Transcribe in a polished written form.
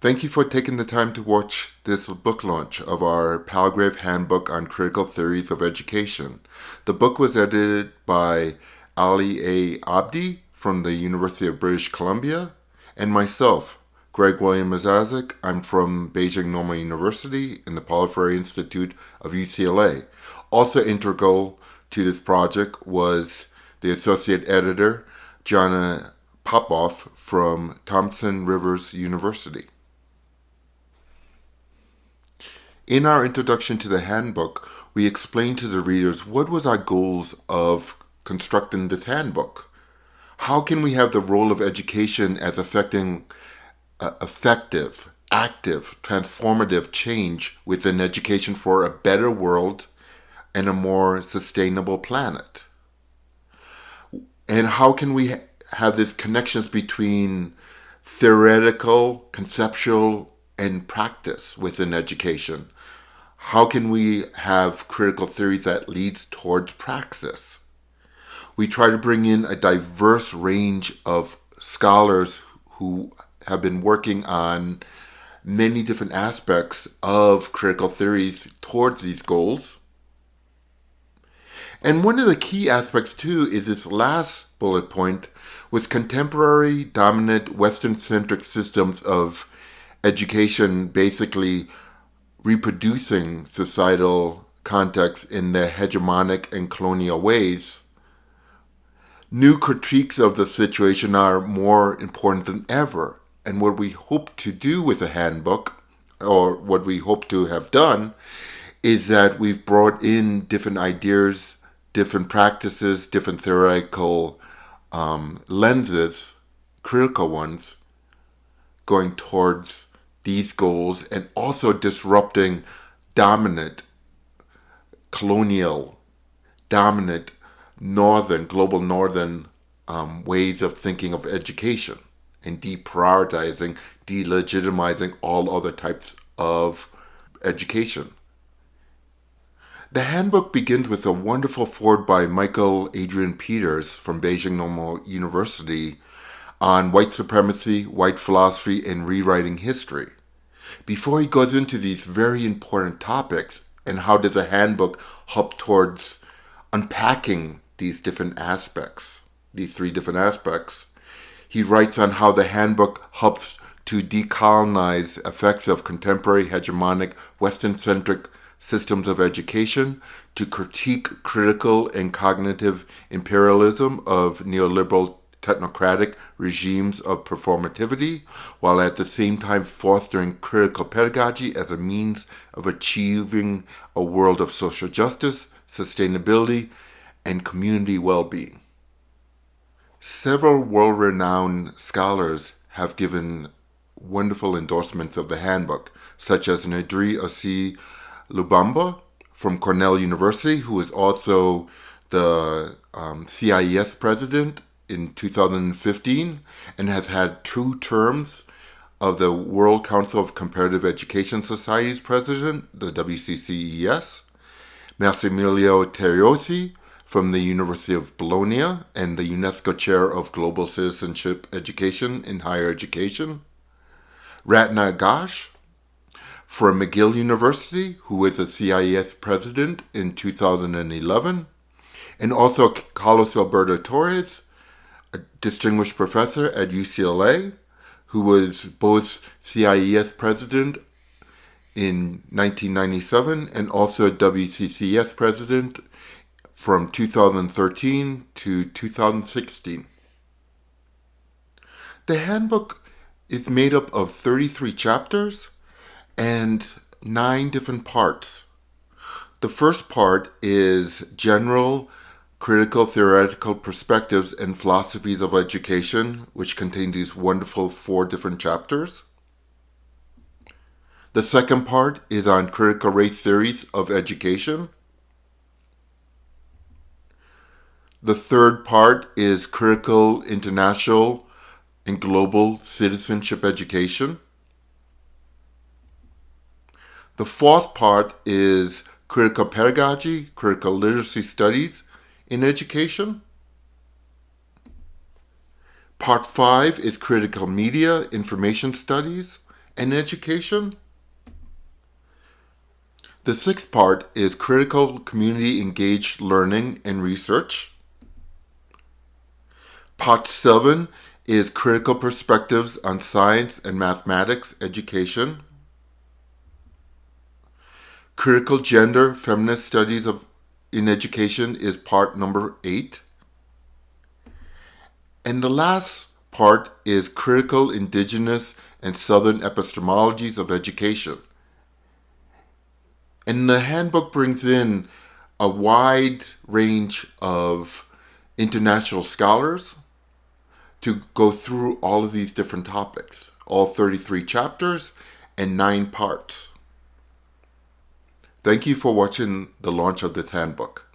Thank you for taking the time to watch this book launch of our Palgrave Handbook on Critical Theories of Education. The book was edited by Ali A. Abdi from the University of British Columbia and myself, Greg William Misiaszek. I'm from Beijing Normal University in the Paulo Freire Institute of UCLA. Also integral to this project was the associate editor, Janna Popoff from Thompson Rivers University. In our introduction to the handbook, we explained to the readers what was our goals of constructing this handbook. How can we have the role of education as affecting effective, active, transformative change within education for a better world and a more sustainable planet? And how can we have these connections between theoretical, conceptual, and practice within education? How can we have critical theory that leads towards praxis? We try to bring in a diverse range of scholars who have been working on many different aspects of critical theories towards these goals. And one of the key aspects too is this last bullet point with contemporary dominant Western-centric systems of education basically reproducing societal contexts in their hegemonic and colonial ways. New critiques of the situation are more important than ever. And what we hope to do with the handbook, or what we hope to have done, is that we've brought in different ideas, different practices, different theoretical lenses, critical ones, going towards these goals and also disrupting dominant, colonial, dominant, global northern ways of thinking of education and deprioritizing, delegitimizing all other types of education. The handbook begins with a wonderful foreword by Michael Adrian Peters from Beijing Normal University on white supremacy, white philosophy, and rewriting history. Before he goes into these very important topics and how does a handbook help towards unpacking these different aspects, these three different aspects, he writes on how the handbook helps to decolonize effects of contemporary hegemonic Western-centric systems of education, to critique critical and cognitive imperialism of neoliberal technocratic regimes of performativity, while at the same time fostering critical pedagogy as a means of achieving a world of social justice, sustainability, and community well-being. Several world-renowned scholars have given wonderful endorsements of the handbook, such as Ndri Osi Lubamba from Cornell University, who is also the CIES president in 2015 and has had 2 terms of the World Council of Comparative Education Society's president, the WCCES. Massimilio Terriosi from the University of Bologna and the UNESCO Chair of Global Citizenship Education in Higher Education. Ratna Ghosh from McGill University, who was a CIES president in 2011. And also Carlos Alberto Torres, a distinguished professor at UCLA, who was both CIES president in 1997 and also WCCS president from 2013 to 2016. The handbook is made up of 33 chapters and 9 different parts. The first part is general critical theoretical perspectives and philosophies of education, which contains these wonderful 4 different chapters. The second part is on critical race theories of education. The third part is critical international and global citizenship education. The fourth part is critical pedagogy, critical literacy studies in education. Part 5 is critical media information studies and education. The sixth part is critical community engaged learning and research. Part 7 is critical perspectives on science and mathematics education. Critical gender feminist studies in education is part number 8. And the last part is critical indigenous and southern epistemologies of education. And the handbook brings in a wide range of international scholars to go through all of these different topics, all 33 chapters and 9 parts. Thank you for watching the launch of this handbook.